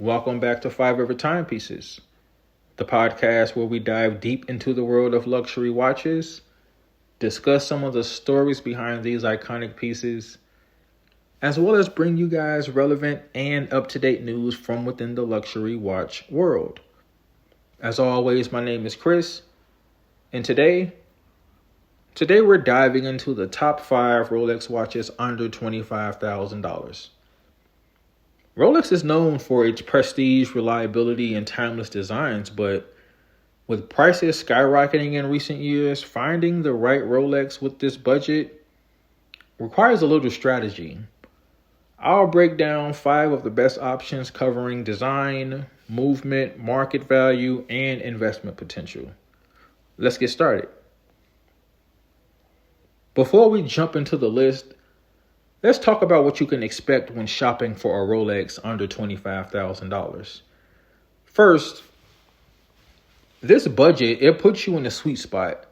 Welcome back to Five River Timepieces, the podcast where we dive deep into the world of luxury watches, discuss some of the stories behind these iconic pieces, as well as bring you guys relevant and up-to-date news from within the luxury watch world. As always, my name is Chris, and today we're diving into the top 5 Rolex watches under $25,000. Rolex is known for its prestige, reliability, and timeless designs, but with prices skyrocketing in recent years, finding the right Rolex with this budget requires a little strategy. I'll break down 5 of the best options covering design, movement, market value, and investment potential. Let's get started. Before we jump into the list, let's talk about what you can expect when shopping for a Rolex under $25,000. First, this budget, it puts you in a sweet spot.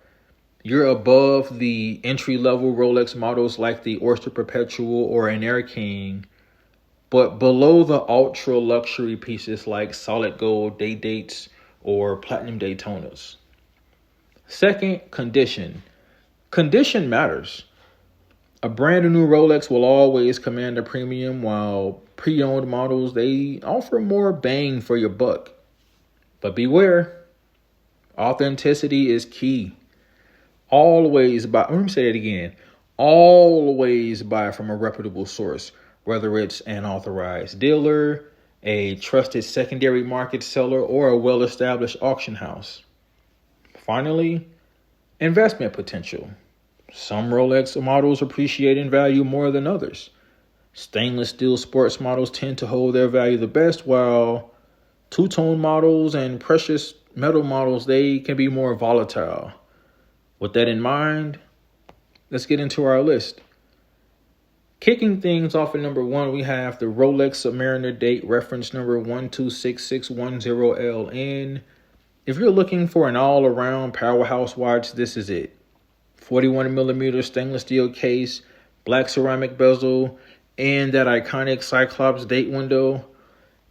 You're above the entry-level Rolex models like the Oyster Perpetual or an Air King, but below the ultra-luxury pieces like solid gold day dates or platinum Daytonas. Second, condition. Condition matters. A brand new Rolex will always command a premium, while pre-owned models, they offer more bang for your buck. But beware, authenticity is key. Always buy from a reputable source, whether it's an authorized dealer, a trusted secondary market seller, or a well-established auction house. Finally, investment potential. Some Rolex models appreciate in value more than others. Stainless steel sports models tend to hold their value the best, while two-tone models and precious metal models, they can be more volatile. With that in mind, let's get into our list. Kicking things off at number 1, we have the Rolex Submariner date reference number 126610LN. If you're looking for an all-around powerhouse watch, this is it. 41mm stainless steel case, black ceramic bezel, and that iconic Cyclops date window.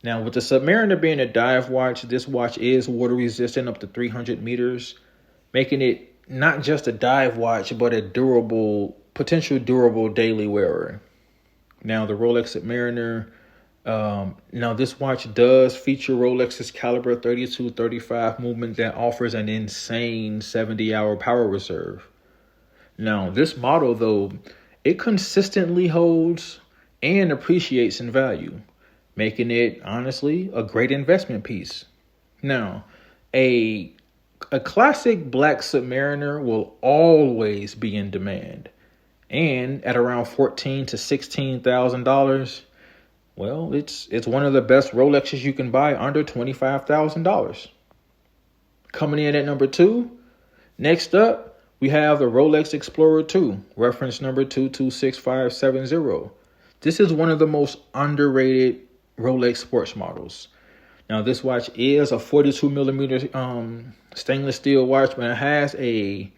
Now, with the Submariner being a dive watch, this watch is water resistant up to 300 meters, making it not just a dive watch, but a potential durable daily wearer. Now, the Rolex Submariner, this watch does feature Rolex's caliber 32-35 movement that offers an insane 70-hour power reserve. Now, this model, though, it consistently holds and appreciates in value, making it, honestly, a great investment piece. Now, a classic black Submariner will always be in demand, and at around $14,000 to $16,000, well, it's one of the best Rolexes you can buy under $25,000. Coming in at number 2, next up, we have the Rolex Explorer II, reference number 226570. This is one of the most underrated Rolex sports models. Now, this watch is a 42mm stainless steel watch, but it has a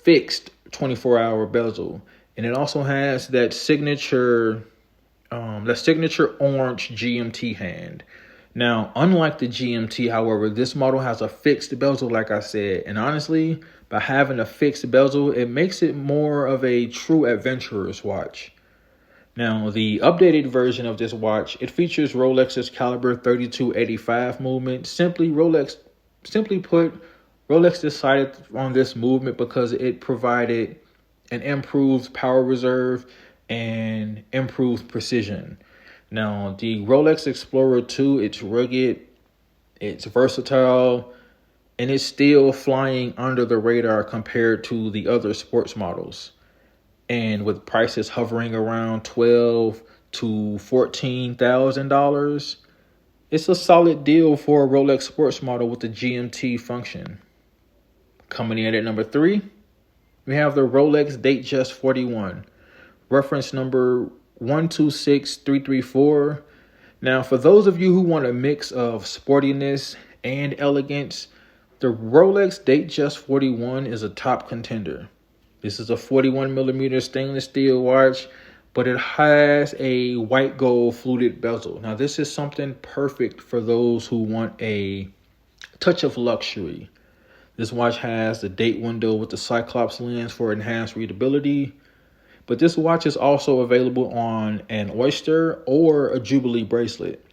fixed 24-hour bezel, and it also has that signature orange GMT hand. Now, unlike the GMT, however, this model has a fixed bezel, like I said, and honestly, by having a fixed bezel, it makes it more of a true adventurer's watch. Now, the updated version of this watch, it features Rolex's caliber 32-85 movement. Simply put, Rolex decided on this movement because it provided an improved power reserve and improved precision. Now, the Rolex Explorer II, it's rugged, it's versatile, and it's still flying under the radar compared to the other sports models. And with prices hovering around $12,000 to $14,000, it's a solid deal for a Rolex sports model with the GMT function. Coming in at number 3, we have the Rolex Datejust 41, reference number 126334. Now, for those of you who want a mix of sportiness and elegance, the Rolex Datejust 41 is a top contender. This is a 41mm stainless steel watch, but it has a white gold fluted bezel. Now, this is something perfect for those who want a touch of luxury. This watch has the date window with the Cyclops lens for enhanced readability, but this watch is also available on an Oyster or a Jubilee bracelet.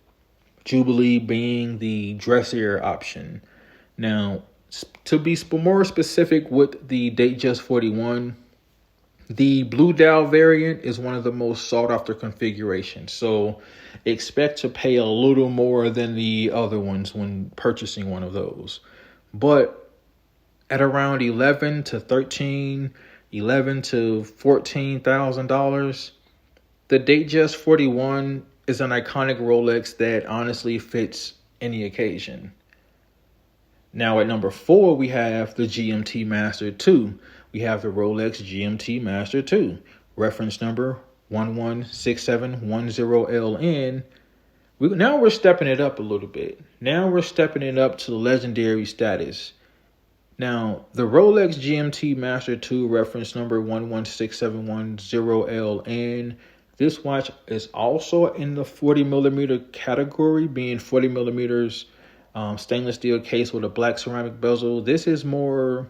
Jubilee being the dressier option. Now, to be more specific with the Datejust 41, the blue dial variant is one of the most sought after configurations. So expect to pay a little more than the other ones when purchasing one of those. But at around $11 to $14,000, the Datejust 41 is an iconic Rolex that honestly fits any occasion. Now at number 4, we have the GMT-Master II. We have the Rolex GMT-Master II, reference number 116710LN. Now we're stepping it up a little bit. Now we're stepping it up to the legendary status. Now, the Rolex GMT-Master II, reference number 116710LN, this watch is also in the 40 millimeter category, being 40 millimeters stainless steel case with a black ceramic bezel. This is more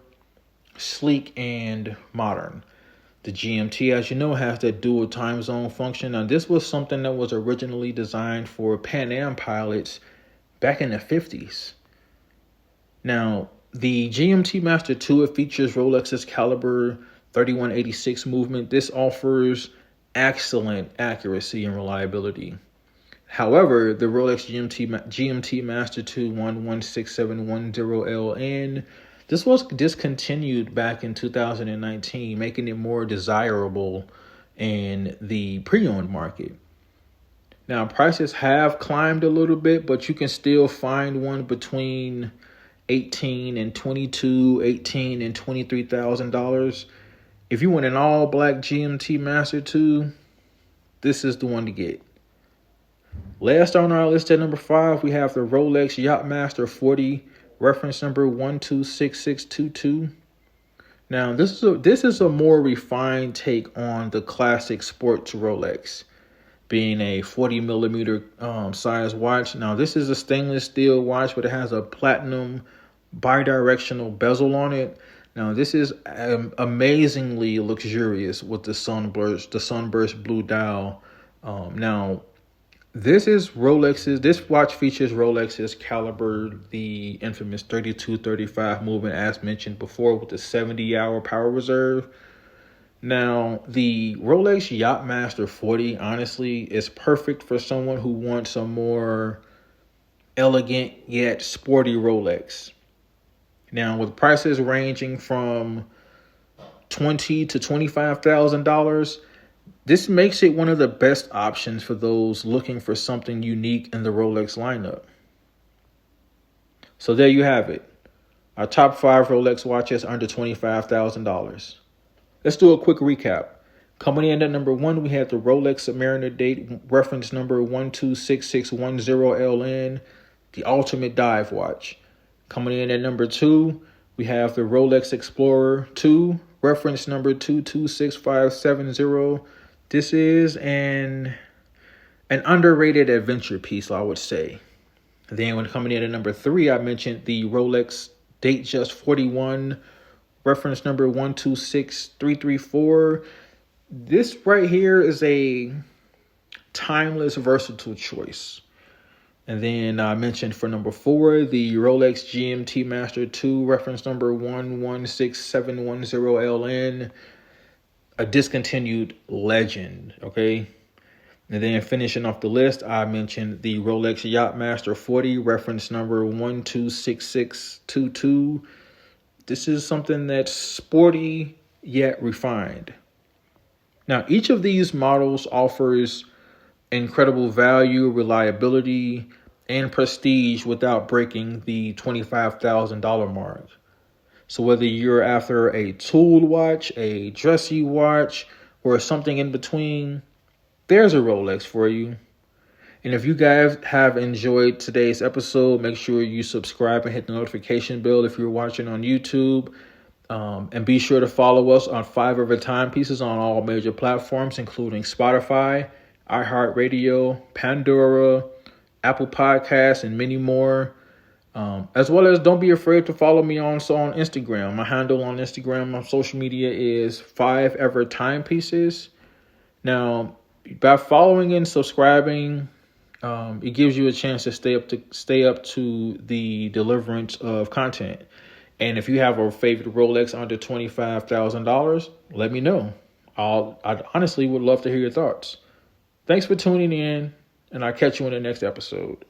sleek and modern. The GMT, as you know, has that dual time zone function. Now, this was something that was originally designed for Pan Am pilots back in the 50s. Now, the GMT-Master II, it features Rolex's caliber 3186 movement. This offers excellent accuracy and reliability. However, the Rolex GMT-Master II 116710LN, this was discontinued back in 2019, making it more desirable in the pre-owned market. Now, prices have climbed a little bit, but you can still find one between $18 and $22, $18 and $23,000. If you want an all-black GMT-Master II, this is the one to get. Last on our list at number 5, we have the Rolex Yacht-Master 40, reference number 126622. Now, this is a more refined take on the classic sports Rolex, being a 40 millimeter size watch. Now, this is a stainless steel watch, but it has a platinum bidirectional bezel on it. Now, this is amazingly luxurious with the sunburst blue dial. Now, this watch features Rolex's caliber, the infamous 3235 movement, as mentioned before, with the 70-hour power reserve. Now, the Rolex Yacht-Master 40, honestly, is perfect for someone who wants a more elegant yet sporty Rolex. Now, with prices ranging from $20,000 to $25,000, this makes it one of the best options for those looking for something unique in the Rolex lineup. So there you have it. Our top 5 Rolex watches under $25,000. Let's do a quick recap. Coming in at number 1, we had the Rolex Submariner date reference number 126610LN, the ultimate dive watch. Coming in at number 2, we have the Rolex Explorer II, reference number 226570. This is an underrated adventure piece, I would say. Then when coming in at number 3, I mentioned the Rolex Datejust 41, reference number 126334. This right here is a timeless, versatile choice. And then I mentioned for number 4, the Rolex GMT-Master II, reference number 116710LN, a discontinued legend, okay? And then finishing off the list, I mentioned the Rolex Yacht-Master 40, reference number 126622. This is something that's sporty yet refined. Now, each of these models offers incredible value, reliability, and prestige without breaking the $25,000 mark. So whether you're after a tool watch, a dressy watch, or something in between, there's a Rolex for you. And if you guys have enjoyed today's episode, make sure you subscribe and hit the notification bell if you're watching on YouTube. And be sure to follow us on 5 Ever Timepieces on all major platforms, including Spotify, iHeartRadio, Pandora, Apple Podcasts, and many more. As well as don't be afraid to follow me also on Instagram. My handle on Instagram on social media is 5 Ever Timepieces. Now, by following and subscribing, it gives you a chance to stay up to the deliverance of content. And if you have a favorite Rolex under $25,000, let me know. I honestly would love to hear your thoughts. Thanks for tuning in, and I'll catch you in the next episode.